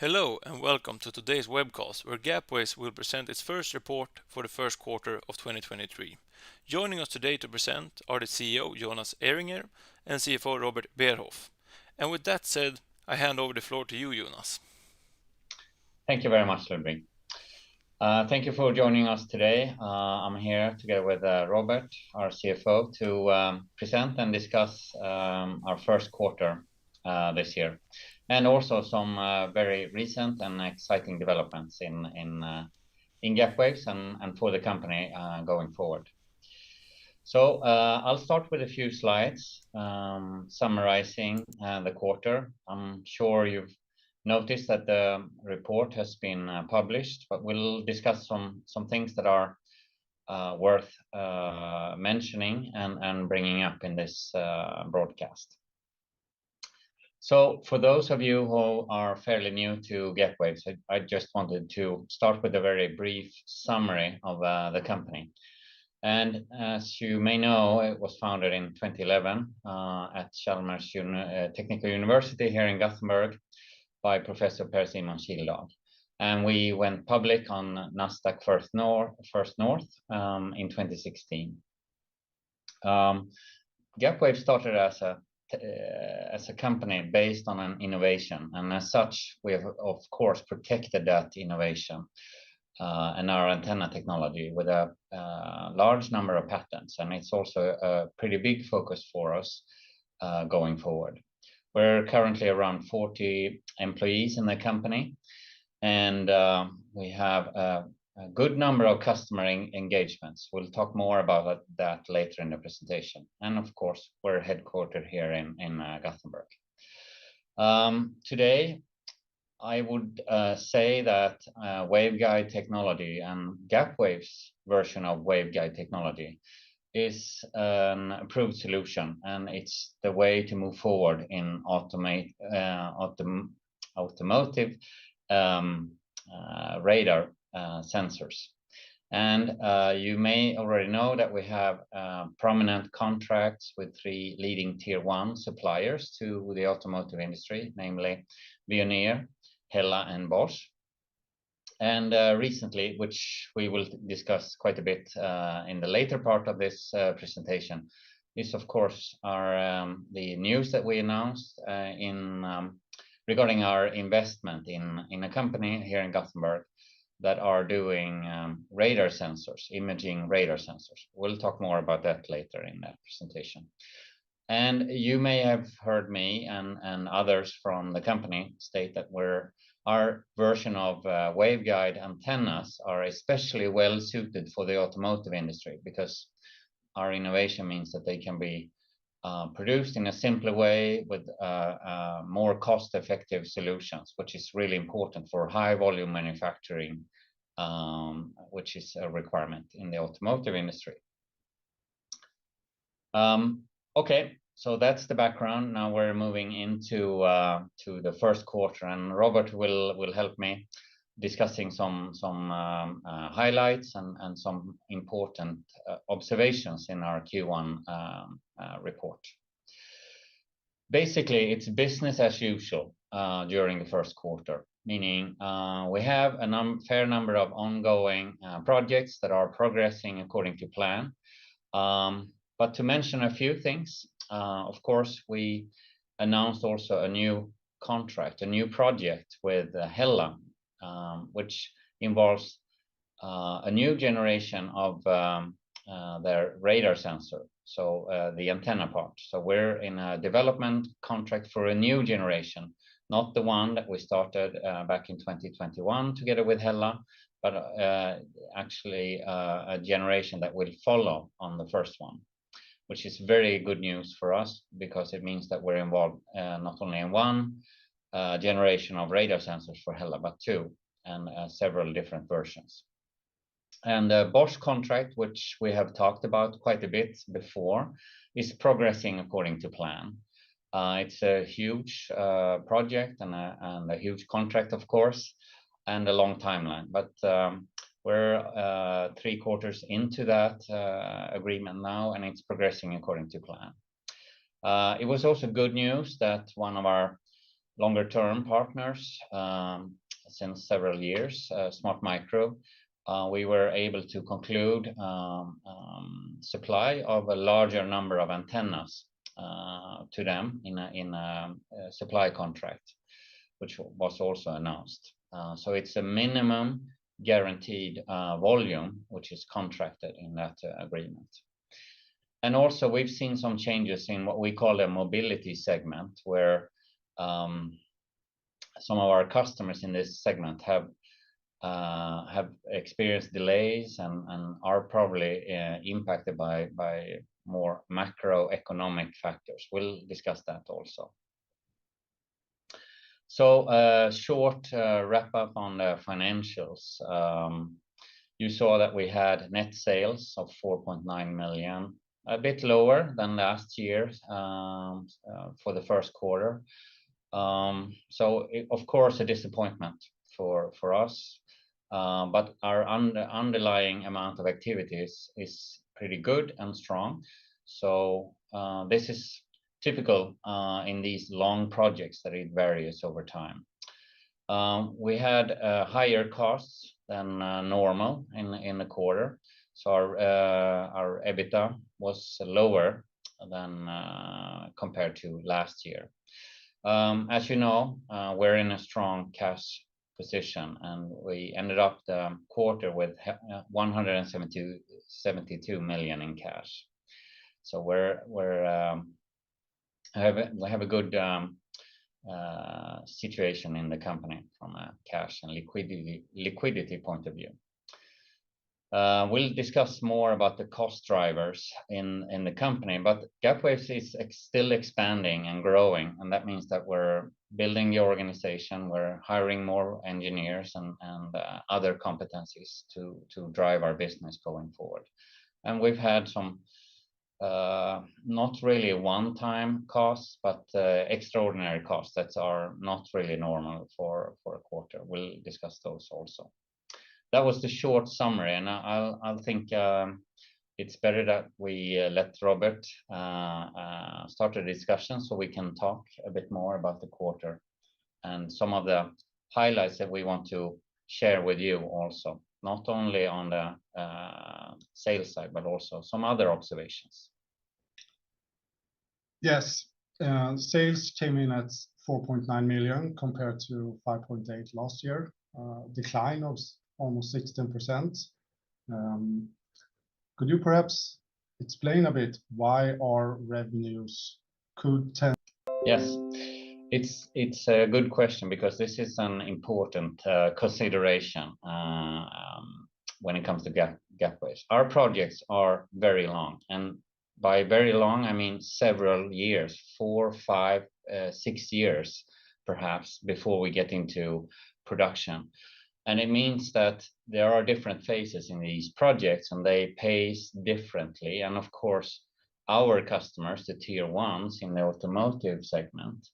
Hello and welcome to today's webcast where Gapwaves will present its first report for the first quarter of 2023. Joining us today to present are the CEO Jonas Ehinger and CFO Robert Berhof. And with that said, I hand over the floor to you, Jonas. Thank you very much, Ludwig. Thank you for joining us today. I'm here together with Robert, our CFO, to present and discuss our first quarter this year, and also some very recent and exciting developments in Gapwaves and for the company going forward. So I'll start with a few slides summarizing the quarter. I'm sure you've noticed that the report has been published, but we'll discuss some things that are worth mentioning and bringing up in this broadcast. So for those of you who are fairly new to Gapwaves, I just wanted to start with a very brief summary of the company. And as you may know, it was founded in 2011 at Chalmers Technical University here in Gothenburg by Professor Per-Simon Kildal. And we went public on Nasdaq First North in 2016. Gapwaves started as a company based on an innovation, and as such, we have of course protected that innovation and our antenna technology with a large number of patents, and it's also a pretty big focus for us going forward. We're currently around 40 employees in the company, and we have a good number of customer engagements. We'll talk more about that later in the presentation. And of course, we're headquartered here in Gothenburg. Today, I would say that waveguide technology and Gapwaves version of waveguide technology is an approved solution, and it's the way to move forward in automotive radar sensors. And you may already know that we have prominent contracts with 3 leading tier 1 suppliers to the automotive industry, namely Ehinger, Hella, and Bosch. And recently, which we will discuss quite a bit in the later part of this presentation, is of course the news that we announced regarding our investment in a company here in Gothenburg that are doing radar sensors, imaging radar sensors. We'll talk more about that later in the presentation. And you may have heard me and others from the company state that our version of waveguide antennas are especially well suited for the automotive industry, because our innovation means that they can be produced in a simpler way with more cost-effective solutions, which is really important for high volume manufacturing, which is a requirement in the automotive industry. Okay, so that's the background. Now we're moving into to the first quarter, and Robert will help me discussing some highlights and some important observations in our Q1 report. Basically, it's business as usual during the first quarter, meaning we have a fair number of ongoing projects that are progressing according to plan. But to mention a few things, of course, we announced also a new contract, a new project with Hella, which involves a new generation of their radar sensor, so the antenna part. So we're in a development contract for a new generation, not the one that we started back in 2021 together with Hella, but actually a generation that will follow on the first one, which is very good news for us, because it means that we're involved not only in one generation of radar sensors for Hella, but 2, and several different versions. And the Bosch contract, which we have talked about quite a bit before, is progressing according to plan. It's a huge project and a huge contract, of course, and a long timeline. But we're 3 quarters into that agreement now, and it's progressing according to plan. It was also good news that one of our longer-term partners since several years, Smart Micro, we were able to conclude supply of a larger number of antennas to them in a supply contract, which was also announced. So it's a minimum guaranteed volume, which is contracted in that agreement. And also we've seen some changes in what we call a mobility segment, where some of our customers in this segment have experienced delays and are probably impacted by more macroeconomic factors. We'll discuss that also. So short wrap up on the financials. You saw that we had net sales of 4.9 million, a bit lower than last year for the first quarter. So of course a disappointment for us, but our underlying amount of activities is pretty good and strong. So this is typical in these long projects that it varies over time. We had higher costs than normal in the quarter. So our EBITDA was lower than compared to last year. As you know, we're in a strong cash position, and we ended up the quarter with 172 million in cash. So we have a good situation in the company from a cash and liquidity point of view. We'll discuss more about the cost drivers in the company, but Gapwaves is still expanding and growing, and that means that we're building the organization, we're hiring more engineers and other competencies to drive our business going forward. And we've had some not really one-time costs, but extraordinary costs that are not really normal for a quarter. We'll discuss those also. That was the short summary, and I'll think it's better that we let Robert start the discussion so we can talk a bit more about the quarter and some of the highlights that we want to share with you also, not only on the sales side, but also some other observations. Yes, sales came in at 4.9 million compared to 5.8 million last year, decline of almost 16%. Could you perhaps explain a bit why our revenues could tend? Yes, it's a good question, because this is an important consideration when it comes to Gapwaves. Our projects are very long, and by very long I mean several years, 4, 5, 6 years perhaps, before we get into production. And it means that there are different phases in these projects, and they pace differently. And of course, our customers, the tier ones in the automotive segment,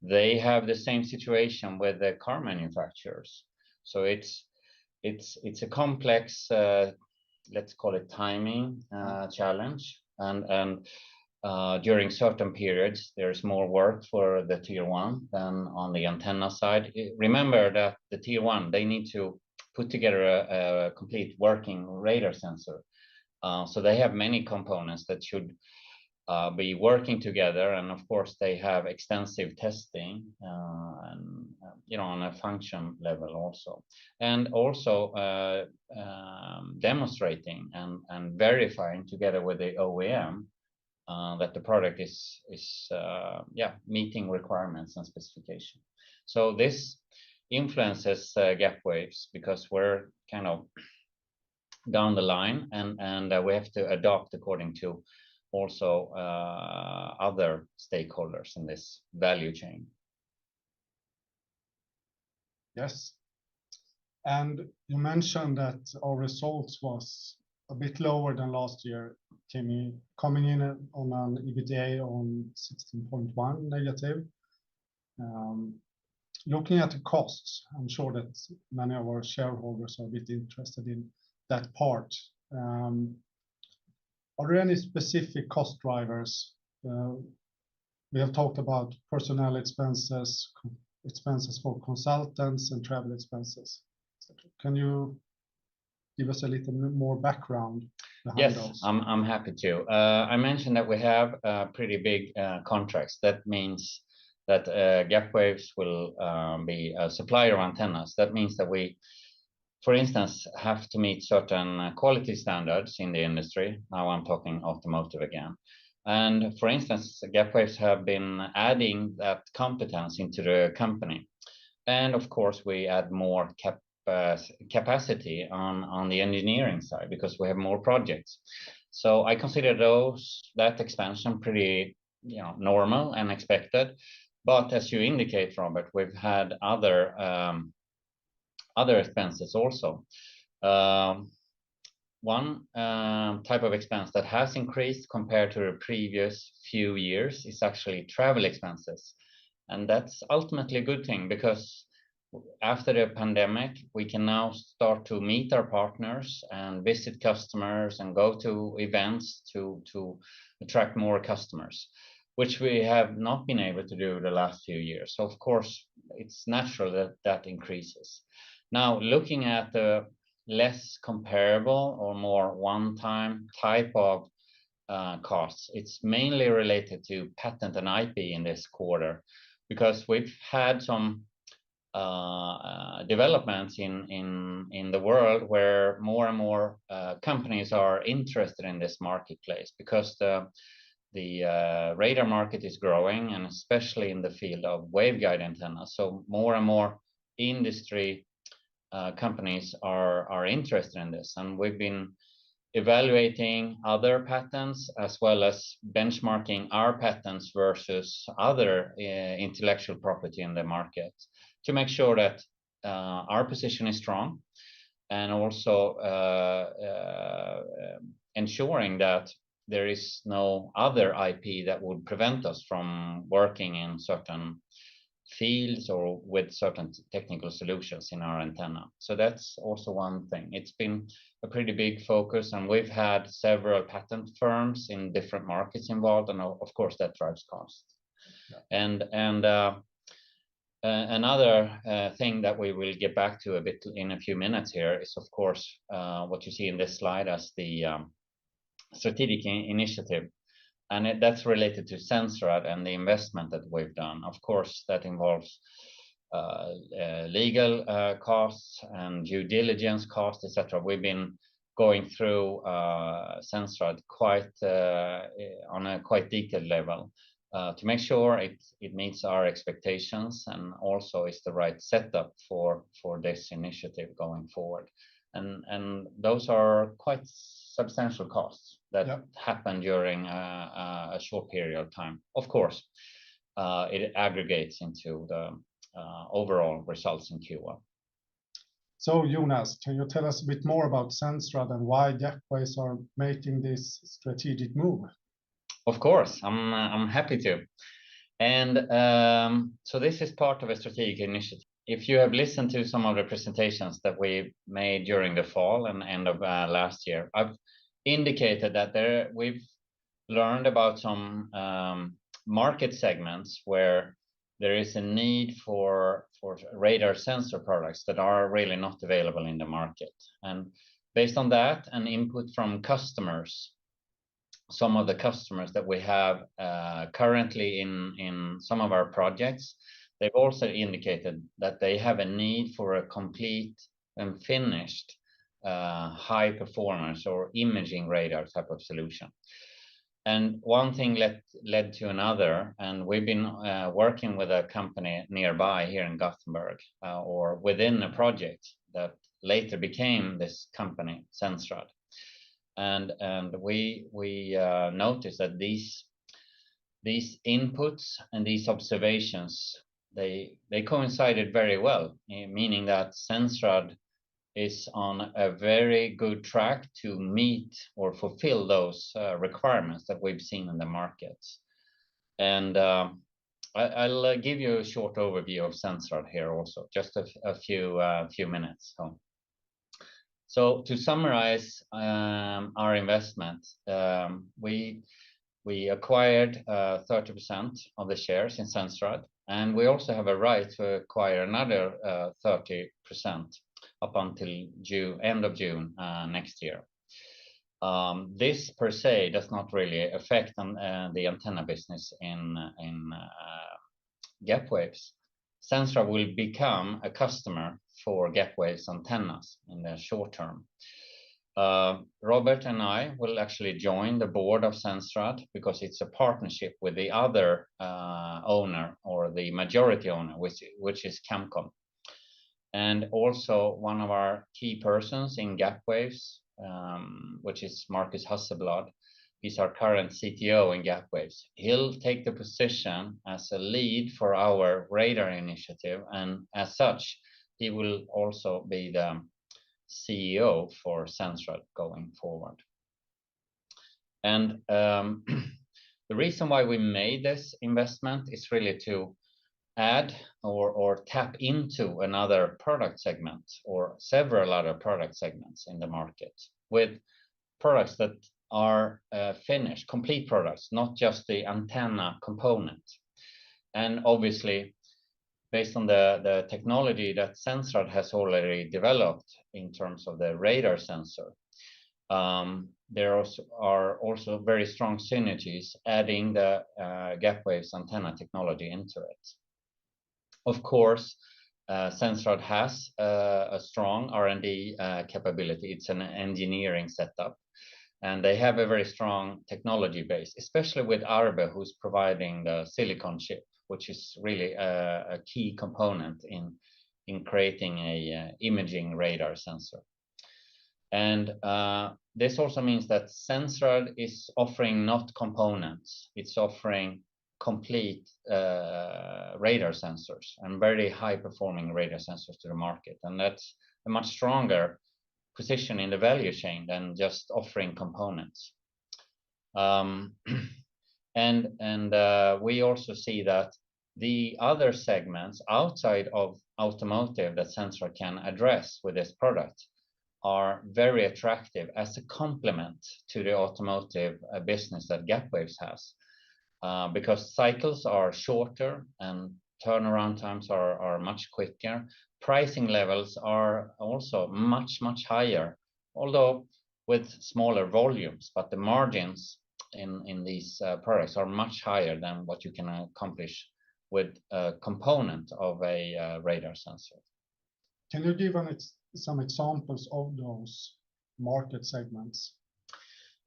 they have the same situation with the car manufacturers. So it's a complex, let's call it timing challenge. And during certain periods, there's more work for the tier one than on the antenna side. Remember that the tier one, they need to put together a complete working radar sensor. So they have many components that should be working together. And of course, they have extensive testing and, on a function level also. And also demonstrating and verifying together with the OEM that the product is meeting requirements and specification. So this influences Gapwaves, because we're kind of down the line, and we have to adopt according to also other stakeholders in this value chain. Yes, and you mentioned that our results was a bit lower than last year, coming in on an EBITDA on 16.1 negative. Looking at the costs, I'm sure that many of our shareholders are a bit interested in that part. Are there any specific cost drivers we have talked about personnel expenses, expenses for consultants and travel expenses. Can you give us a little more background behind those? I'm happy to. I mentioned that we have pretty big contracts. That means that Gapwaves will be a supplier of antennas. That means that we, for instance, have to meet certain quality standards in the industry. Now I'm talking automotive again. And for instance, Gapwaves have been adding that competence into the company. And of course, we add more capacity on the engineering side because we have more projects. So I consider that expansion pretty normal and expected. But as you indicate, Robert, we've had other expenses also. One type of expense that has increased compared to the previous few years is actually travel expenses. And that's ultimately a good thing because after the pandemic, we can now start to meet our partners and visit customers and go to events to attract more customers, which we have not been able to do the last few years. So of course, it's natural that that increases. Now, looking at the less comparable or more one-time type of costs, it's mainly related to patent and IP in this quarter, because we've had some developments in the world where more and more companies are interested in this marketplace because the radar market is growing, and especially in the field of waveguide antennas. So more and more industry companies are interested in this, and we've been evaluating other patents as well as benchmarking our patents versus other intellectual property in the market to make sure that our position is strong, and also ensuring that there is no other IP that would prevent us from working in certain fields or with certain technical solutions in our antenna. So that's also one thing. It's been a pretty big focus, and we've had several patent firms in different markets involved, and of course that drives cost. Yeah. And another thing that we will get back to a bit in a few minutes here is, of course, what you see in this slide as the strategic initiative. And that's related to Sensrad and the investment that we've done. Of course, that involves legal costs and due diligence costs, etc. We've been going through Sensrad quite on a quite detailed level to make sure it meets our expectations and also is the right setup for this initiative going forward. And those are quite substantial costs that happen during a short period of time. Of course, it aggregates into the overall results in Q1. So Jonas, can you tell us a bit more about Sensrad and why Gapwaves are making this strategic move? Of course, I'm happy to. And so this is part of a strategic initiative. If you have listened to some of the presentations that we made during the fall and end of last year, I've indicated that we've learned about some market segments where there is a need for radar sensor products that are really not available in the market. And based on that and input from customers, some of the customers that we have currently in some of our projects, they've also indicated that they have a need for a complete and finished high performance or imaging radar type of solution. And one thing led to another, and we've been working with a company nearby here in Gothenburg, or within a project that later became this company, Sensrad. And we noticed that these inputs and these observations, they coincided very well, meaning that Sensrad is on a very good track to meet or fulfill those requirements that we've seen in the market. And I'll give you a short overview of Sensrad here also, just a few minutes. So to summarize our investment, we we acquired 30% of the shares in Sensrad, and we also have a right to acquire another 30% up until end of June next year. This per se does not really affect the antenna business in Gapwaves. Sensrad will become a customer for Gapwaves antennas in the short term. Robert and I will actually join the board of Sensrad because it's a partnership with the other owner, or the majority owner, which is Camcom. And also one of our key persons in Gapwaves, which is Marcus Hasselblad. He's our current CTO in Gapwaves. He'll take the position as a lead for our radar initiative, and as such, he will also be the CEO for Sensrad going forward. And the reason why we made this investment is really to add or tap into another product segment, or several other product segments in the market, with products that are finished, complete products, not just the antenna component. And obviously, based on the technology that Sensrad has already developed in terms of the radar sensor, there are also very strong synergies adding the Gapwaves antenna technology into it. Of course, Sensrad has a strong R&D capability. It's an engineering setup, and they have a very strong technology base, especially with Arbe, who's providing the silicon chip, which is really a key component in creating a imaging radar sensor. And this also means that Sensrad is offering not components, it's offering complete radar sensors and very high performing radar sensors to the market. And that's a much stronger position in the value chain than just offering components. We also see that the other segments outside of automotive that Sensrad can address with this product are very attractive as a complement to the automotive business that Gapwaves has, because cycles are shorter and turnaround times are much quicker. Pricing levels are also much higher, although with smaller volumes, but the margins in these products are much higher than what you can accomplish with a component of a radar sensor. Can you give some examples of those market segments?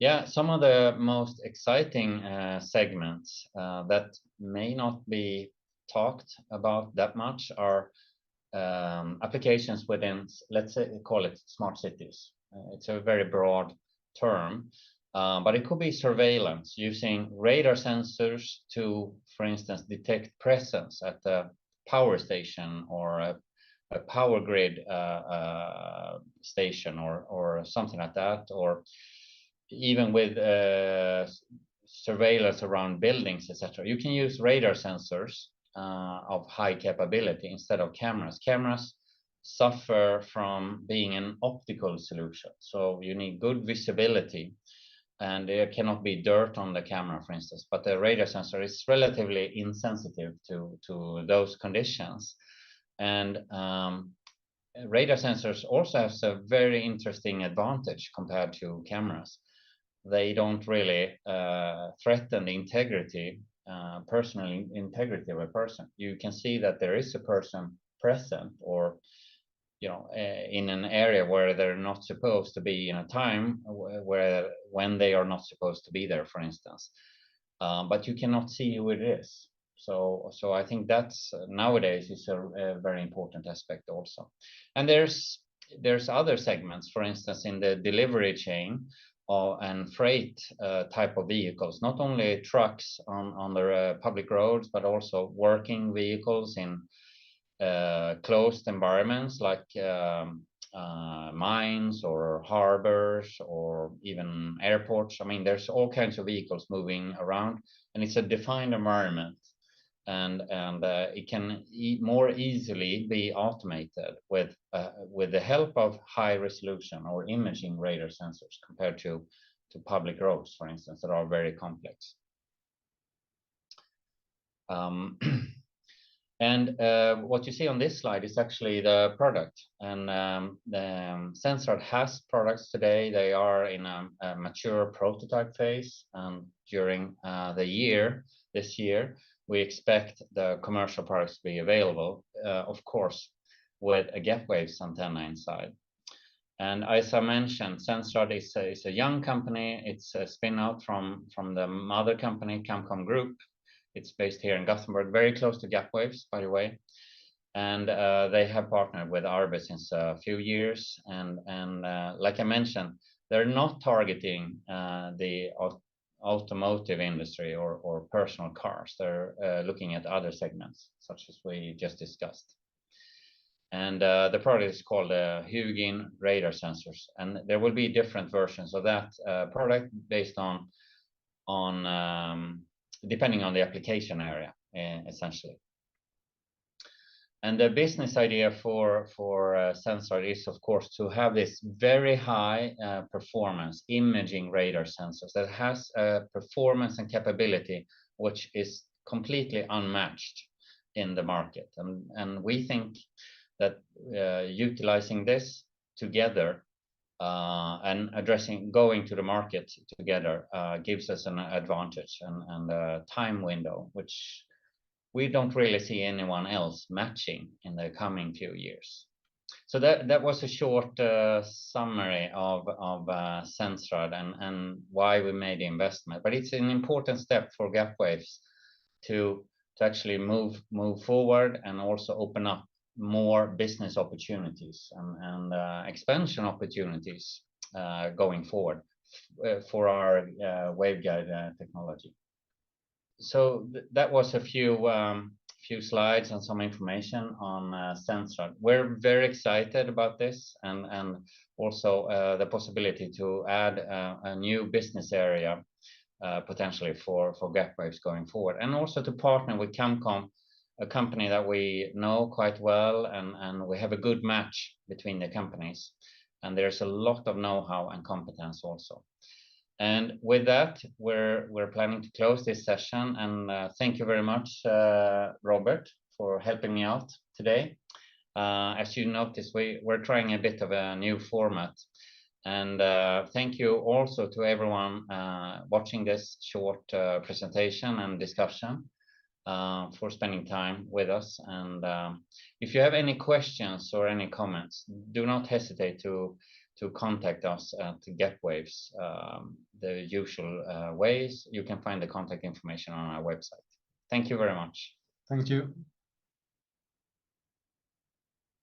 Yeah, some of the most exciting segments that may not be talked about that much are applications within, let's say, call it smart cities. It's a very broad term, but it could be surveillance using radar sensors to, for instance, detect presence at the power station or a power grid station or something like that, or even with surveillance around buildings, etc. You can use radar sensors of high capability instead of cameras. Cameras suffer from being an optical solution, so you need good visibility, and there cannot be dirt on the camera, for instance. But the radar sensor is relatively insensitive to those conditions, and radar sensors also have a very interesting advantage compared to cameras. They don't really threaten the integrity, personal integrity of a person. You can see that there is a person present, or in an area where they're not supposed to be, in a time when they are not supposed to be there, for instance. But you cannot see who it is. So I think that's nowadays is a very important aspect also. And there's other segments, for instance, in the delivery chain and freight type of vehicles, not only trucks on the public roads, but also working vehicles in closed environments like mines or harbors or even airports. I mean, there's all kinds of vehicles moving around, and it's a defined environment, and it can more easily be automated with the help of high resolution or imaging radar sensors compared to public roads, for instance, that are very complex. And what you see on this slide is actually the product. And Sensrad has products today. They are in a mature prototype phase. And during this year, we expect the commercial products to be available, of course, with a Gapwaves antenna inside. And as I mentioned, Sensrad is a young company. It's a spin-out from the mother company, Camcom Group. It's based here in Gothenburg, very close to Gapwaves, by the way. And they have partnered with Arbe since a few years. And like I mentioned, they're not targeting the automotive industry or personal cars. They're looking at other segments, such as we just discussed. And the product is called Hugin radar sensors. And there will be different versions of that product based on depending on the application area, essentially. And the business idea for Sensrad is, of course, to have this very high performance imaging radar sensors that has performance and capability which is completely unmatched in the market. And we think that utilizing this together and going to the market together gives us an advantage and a time window, which we don't really see anyone else matching in the coming few years. So that was a short summary of Sensrad and why we made the investment. But it's an important step for Gapwaves to actually move forward and also open up more business opportunities and expansion opportunities going forward for our waveguide technology. So that was a few slides and some information on Sensrad. We're very excited about this and also the possibility to add a new business area potentially for Gapwaves going forward, and also to partner with Camcom, a company that we know quite well, and we have a good match between the companies, and there's a lot of know-how and competence also. And with that, we're planning to close this session, and thank you very much, Robert, for helping me out today. As you noticed, we're trying a bit of a new format, and thank you also to everyone watching this short presentation and discussion. For spending time with us. And if you have any questions or any comments, do not hesitate to contact us at Gapwaves, the usual ways. You can find the contact information on our website. Thank you very much. Thank you.